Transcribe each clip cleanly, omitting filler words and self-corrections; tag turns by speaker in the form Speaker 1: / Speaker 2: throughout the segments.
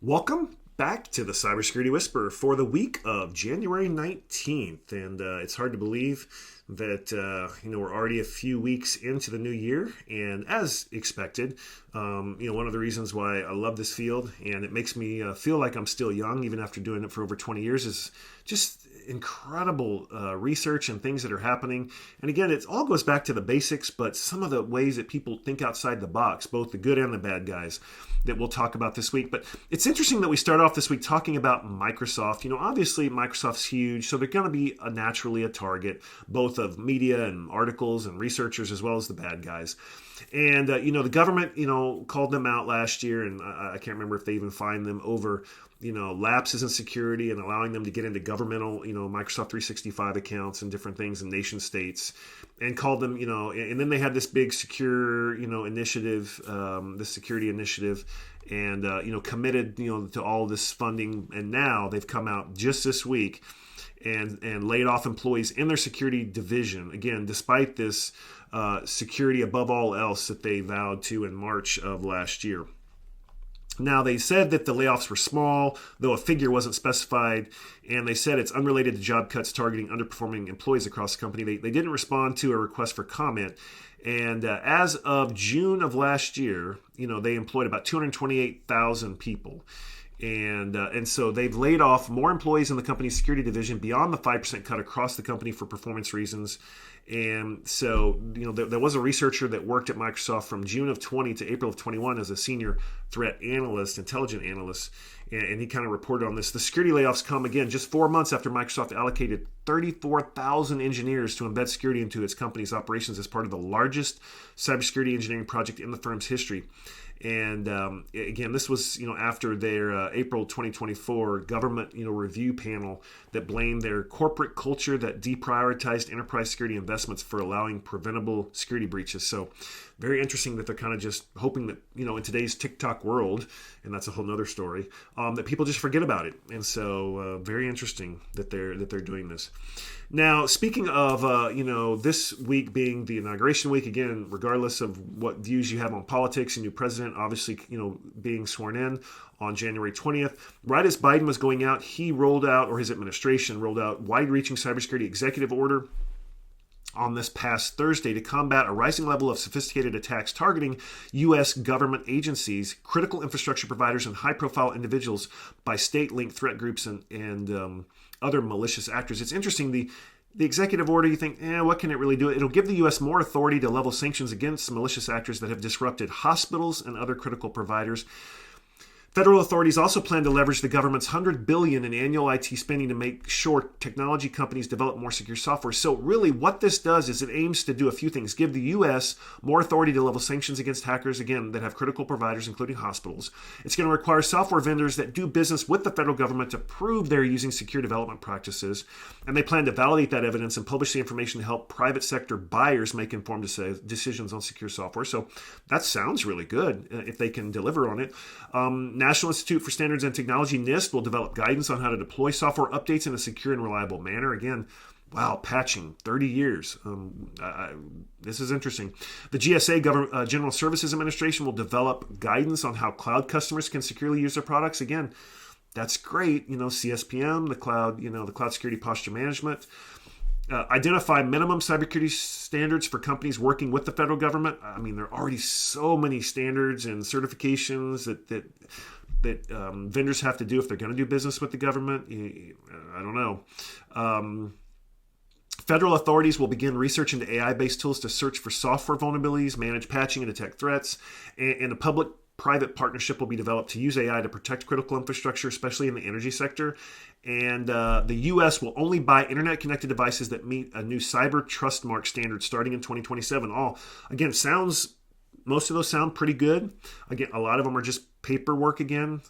Speaker 1: Welcome back to the Cybersecurity Whisperer for the week of January 19th. And it's hard to believe that, we're already a few weeks into the new year. And as expected, one of the reasons why I love this field and it makes me feel like I'm still young, even after doing it for over 20 years, is just incredible research and things that are happening. And again, it all goes back to the basics, but some of the ways that people think outside the box, both the good and the bad guys, that we'll talk about this week. But it's interesting that we start off this week talking about Microsoft. Obviously Microsoft's huge, so they're going to be naturally a target, both of media and articles and researchers, as well as the bad guys. And, the government, called them out last year, and I can't remember if they even fined them over lapses in security and allowing them to get into governmental, Microsoft 365 accounts and different things in nation states, and called them, and then they had this big secure, initiative, this security initiative, and, committed, to all this funding. And now they've come out just this week and laid off employees in their security division, again, despite this security above all else that they vowed to in March of last year. Now, they said that the layoffs were small, though a figure wasn't specified, and they said it's unrelated to job cuts targeting underperforming employees across the company. They didn't respond to a request for comment, and as of June of last year, they employed about 228,000 people. And so they've laid off more employees in the company's security division beyond the 5% cut across the company for performance reasons. And so, there was a researcher that worked at Microsoft from June of 20 to April of 21 as a senior threat analyst, intelligent analyst, and he kind of reported on this. The security layoffs come again just 4 months after Microsoft allocated 34,000 engineers to embed security into its company's operations as part of the largest cybersecurity engineering project in the firm's history. And again, this was after their April 2024 government review panel that blamed their corporate culture that deprioritized enterprise security investments for allowing preventable security breaches. So very interesting that they're kind of just hoping that in today's TikTok world, and that's a whole nother story, that people just forget about it. And so very interesting that they're doing this. Now, speaking of this week being the inauguration week, again, regardless of what views you have on politics, a new president obviously being sworn in on January 20th, right as Biden was going out, he rolled out, or his administration rolled out, wide-reaching Cybersecurity Executive Order on this past Thursday to combat a rising level of sophisticated attacks targeting U.S. government agencies, critical infrastructure providers, and high-profile individuals by state-linked threat groups and other malicious actors. It's interesting, the executive order, you think, what can it really do? It'll give the U.S. more authority to level sanctions against malicious actors that have disrupted hospitals and other critical providers. Federal authorities also plan to leverage the government's $100 billion in annual IT spending to make sure technology companies develop more secure software. So really what this does is it aims to do a few things. Give the U.S. more authority to level sanctions against hackers, again, that have critical providers, including hospitals. It's going to require software vendors that do business with the federal government to prove they're using secure development practices. And they plan to validate that evidence and publish the information to help private sector buyers make informed decisions on secure software. So that sounds really good if they can deliver on it. National Institute for Standards and Technology, NIST, will develop guidance on how to deploy software updates in a secure and reliable manner. Again, wow, patching, 30 years. This is interesting. The GSA, General Services Administration, will develop guidance on how cloud customers can securely use their products. Again, that's great. CSPM, the cloud security posture management. Identify minimum cybersecurity standards for companies working with the federal government. I mean, there are already so many standards and certifications that vendors have to do if they're going to do business with the government. I don't know. Federal authorities will begin research into AI-based tools to search for software vulnerabilities, manage patching, and detect threats. And a public-private partnership will be developed to use AI to protect critical infrastructure, especially in the energy sector. And the U.S. will only buy internet-connected devices that meet a new cyber trust mark standard starting in 2027. Most of those sound pretty good. Again, a lot of them are just paperwork again.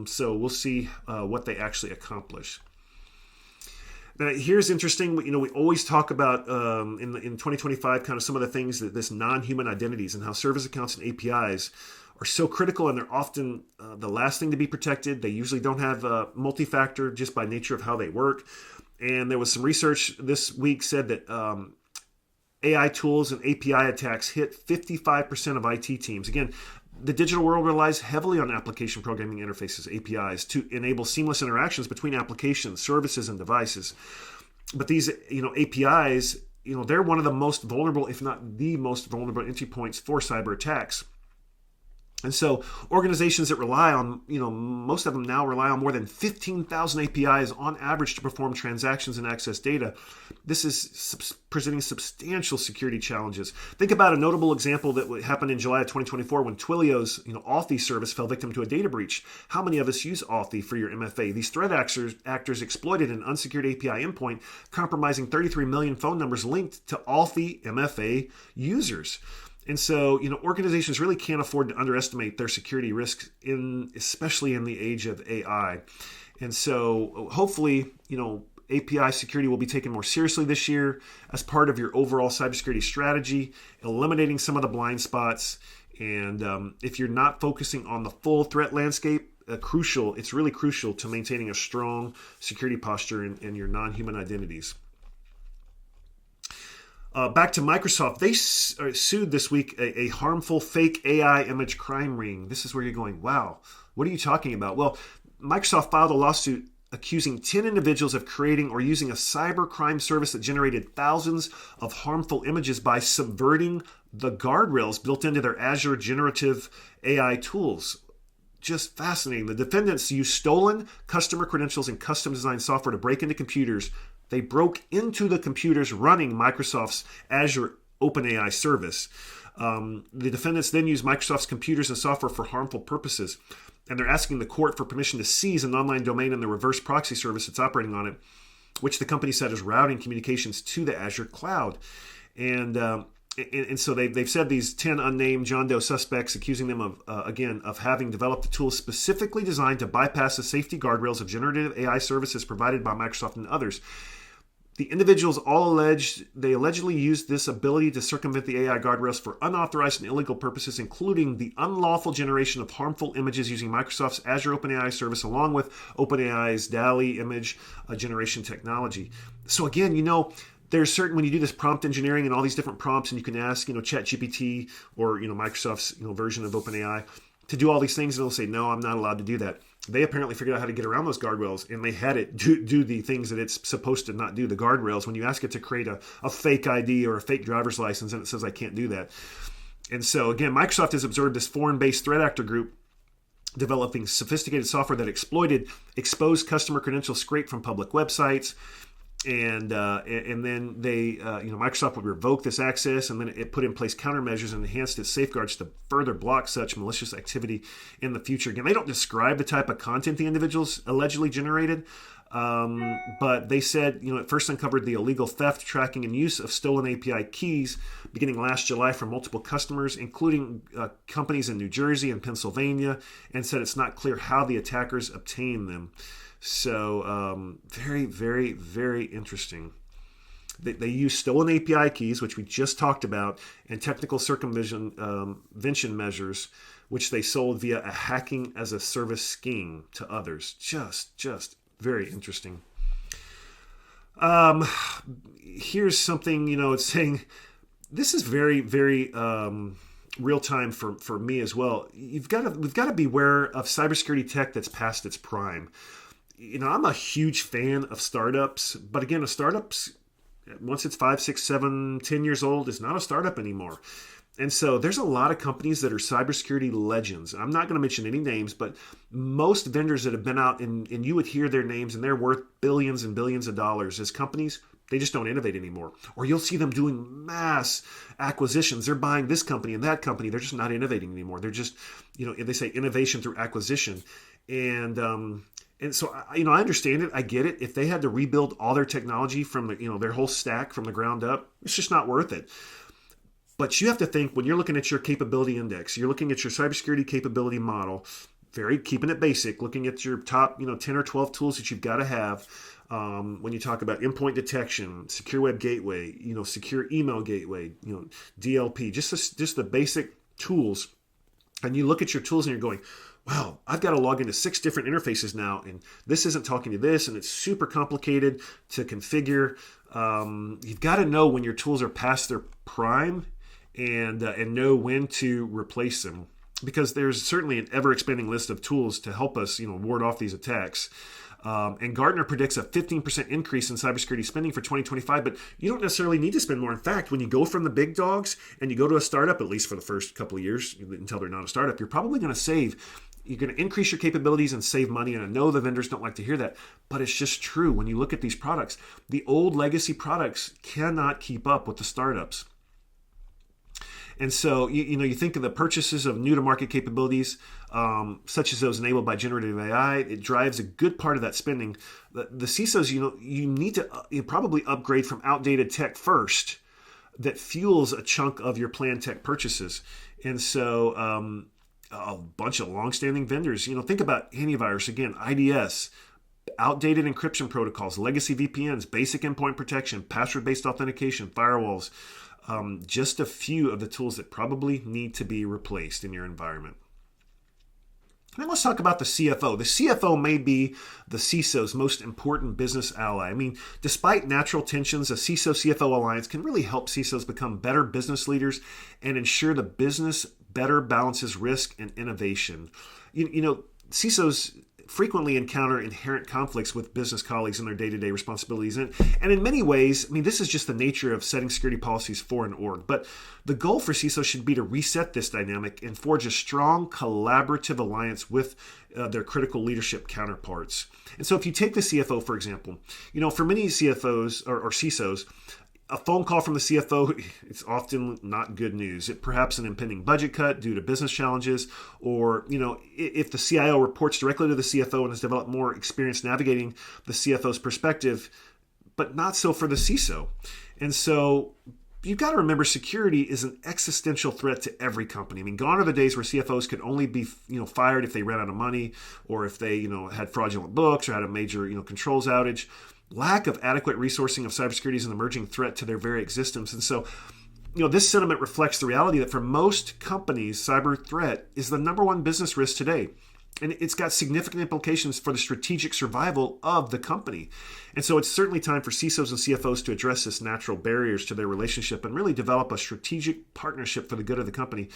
Speaker 1: So we'll see what they actually accomplish. Now, here's interesting. We always talk about in 2025 kind of some of the things that this non-human identities and how service accounts and APIs are so critical, and they're often the last thing to be protected. They usually don't have multi-factor just by nature of how they work. And there was some research this week said that AI tools and API attacks hit 55% of IT teams. Again, The digital world relies heavily on application programming interfaces, APIs, to enable seamless interactions between applications, services, and devices. But these, APIs, they're one of the most vulnerable, if not the most vulnerable entry points for cyber attacks. And so organizations that rely on, most of them now rely on more than 15,000 APIs on average to perform transactions and access data. This is presenting substantial security challenges. Think about a notable example that happened in July of 2024 when Twilio's, Authy service fell victim to a data breach. How many of us use Authy for your MFA? These threat actors exploited an unsecured API endpoint, compromising 33 million phone numbers linked to Authy MFA users. And so, organizations really can't afford to underestimate their security risks, especially in the age of AI. And so, hopefully, API security will be taken more seriously this year as part of your overall cybersecurity strategy, eliminating some of the blind spots. And if you're not focusing on the full threat landscape, it's really crucial to maintaining a strong security posture in your non-human identities. Back to Microsoft, they sued this week a harmful fake AI image crime ring. This is where you're going, wow, what are you talking about? Well, Microsoft filed a lawsuit accusing 10 individuals of creating or using a cyber crime service that generated thousands of harmful images by subverting the guardrails built into their Azure generative AI tools. Just fascinating. The defendants used stolen customer credentials and custom designed software to break into computers. They broke into the computers running Microsoft's Azure OpenAI service. The defendants then used Microsoft's computers and software for harmful purposes. And they're asking the court for permission to seize an online domain and the reverse proxy service that's operating on it, which the company said is routing communications to the Azure cloud. And so they've said these 10 unnamed John Doe suspects, accusing them of having developed a tool specifically designed to bypass the safety guardrails of generative AI services provided by Microsoft and others. The individuals allegedly used this ability to circumvent the AI guardrails for unauthorized and illegal purposes, including the unlawful generation of harmful images using Microsoft's Azure OpenAI service, along with OpenAI's DALL-E image generation technology. So again, there's certain, when you do this prompt engineering and all these different prompts, and you can ask, ChatGPT or, Microsoft's, version of OpenAI to do all these things, and it'll say, no, I'm not allowed to do that. They apparently figured out how to get around those guardrails, and they had it do the things that it's supposed to not do, the guardrails. When you ask it to create a fake ID or a fake driver's license, and it says, I can't do that. And so, again, Microsoft has observed this foreign-based threat actor group developing sophisticated software that exploited exposed customer credentials scraped from public websites. And then they, Microsoft would revoke this access, and then it put in place countermeasures and enhanced its safeguards to further block such malicious activity in the future. Again, they don't describe the type of content the individuals allegedly generated, but they said, it first uncovered the illegal theft, tracking, and use of stolen API keys beginning last July from multiple customers, including companies in New Jersey and Pennsylvania, and said it's not clear how the attackers obtained them. So very, very, very interesting. They use stolen API keys, which we just talked about, and technical circumvention measures, which they sold via a hacking as a service scheme to others. Just very interesting. Here's something, it's saying, this is very, very real time for me as well. We've got to beware of cybersecurity tech that's past its prime. I'm a huge fan of startups, but again, a startup's, once it's 5, 6, 7, 10 years old, is not a startup anymore. And so there's a lot of companies that are cybersecurity legends. I'm not going to mention any names, but most vendors that have been out, and you would hear their names, and they're worth billions and billions of dollars as companies, they just don't innovate anymore. Or you'll see them doing mass acquisitions. They're buying this company and that company. They're just not innovating anymore. They're just, they say innovation through acquisition. And so, I understand it. I get it. If they had to rebuild all their technology from their whole stack from the ground up, it's just not worth it. But you have to think, when you're looking at your capability index, you're looking at your cybersecurity capability model, keeping it basic, looking at your top, 10 or 12 tools that you've got to have. When you talk about endpoint detection, secure web gateway, secure email gateway, DLP, just the basic tools. And you look at your tools and you're going, wow, I've got to log into 6 different interfaces now, and this isn't talking to this, and it's super complicated to configure. You've got to know when your tools are past their prime, and know when to replace them. because there's certainly an ever-expanding list of tools to help us, ward off these attacks. And Gartner predicts a 15% increase in cybersecurity spending for 2025, but you don't necessarily need to spend more. In fact, when you go from the big dogs and you go to a startup, at least for the first couple of years until they're not a startup, you're probably going to save. You're going to increase your capabilities and save money. And I know the vendors don't like to hear that, but it's just true. When you look at these products, the old legacy products cannot keep up with the startups. And so, you think of the purchases of new-to-market capabilities, such as those enabled by generative AI. It drives a good part of that spending. The CISOs, you need to probably upgrade from outdated tech first that fuels a chunk of your planned tech purchases. And so a bunch of long-standing vendors, think about antivirus, again, IDS, outdated encryption protocols, legacy VPNs, basic endpoint protection, password-based authentication, firewalls. Just a few of the tools that probably need to be replaced in your environment. Now let's talk about the CFO. The CFO may be the CISO's most important business ally. I mean, despite natural tensions, a CISO-CFO alliance can really help CISOs become better business leaders and ensure the business better balances risk and innovation. CISOs frequently encounter inherent conflicts with business colleagues in their day-to-day responsibilities. And in many ways, this is just the nature of setting security policies for an org. But the goal for CISO should be to reset this dynamic and forge a strong collaborative alliance with their critical leadership counterparts. And so if you take the CFO, for example, for many CFOs or CISOs, a phone call from the CFO, it's often not good news. Perhaps an impending budget cut due to business challenges, or, if the CIO reports directly to the CFO and has developed more experience navigating the CFO's perspective, but not so for the CISO. And so you've got to remember, security is an existential threat to every company. Gone are the days where CFOs could only be, fired if they ran out of money, or if they, had fraudulent books or had a major, controls outage. Lack of adequate resourcing of cybersecurity is an emerging threat to their very existence. And so, this sentiment reflects the reality that for most companies, cyber threat is the number one business risk today. And it's got significant implications for the strategic survival of the company. And so it's certainly time for CISOs and CFOs to address this natural barriers to their relationship and really develop a strategic partnership for the good of the company.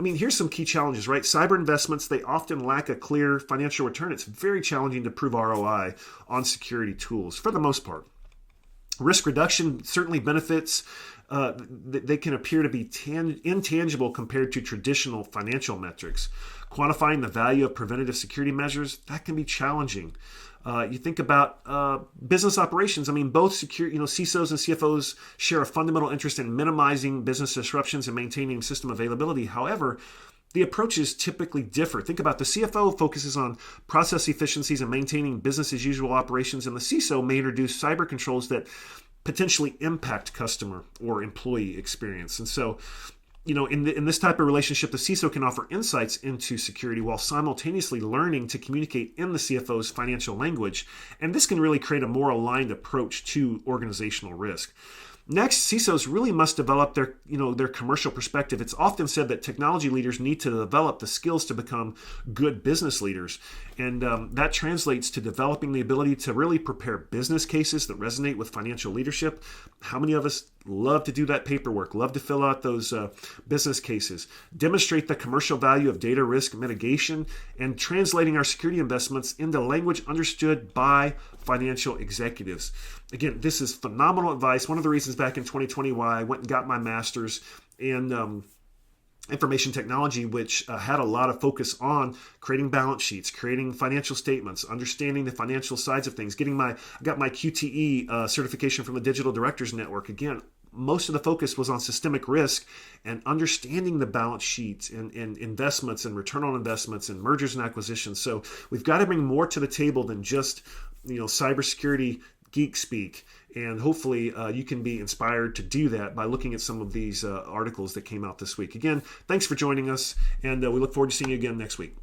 Speaker 1: Here's some key challenges, right? Cyber investments, they often lack a clear financial return. It's very challenging to prove ROI on security tools for the most part. Risk reduction certainly benefits. They can appear to be intangible compared to traditional financial metrics. Quantifying the value of preventative security measures, that can be challenging. You think about business operations. Both CISOs and CFOs share a fundamental interest in minimizing business disruptions and maintaining system availability. However, the approaches typically differ. Think about the CFO focuses on process efficiencies and maintaining business as usual operations, and the CISO may introduce cyber controls that potentially impact customer or employee experience. And so, in this type of relationship, the CISO can offer insights into security while simultaneously learning to communicate in the CFO's financial language. And this can really create a more aligned approach to organizational risk. Next, CISOs really must develop their commercial perspective. It's often said that technology leaders need to develop the skills to become good business leaders. And that translates to developing the ability to really prepare business cases that resonate with financial leadership. How many of us love to do that paperwork, love to fill out those business cases, demonstrate the commercial value of data risk mitigation, and translating our security investments into language understood by financial executives. Again, this is phenomenal advice. One of the reasons back in 2020 why I went and got my master's in information technology, which had a lot of focus on creating balance sheets, creating financial statements, understanding the financial sides of things, I got my QTE certification from the Digital Directors Network. Again, most of the focus was on systemic risk and understanding the balance sheets and investments and return on investments and mergers and acquisitions. So we've got to bring more to the table than just cybersecurity geek speak. And hopefully you can be inspired to do that by looking at some of these articles that came out this week. Again, thanks for joining us, and we look forward to seeing you again next week.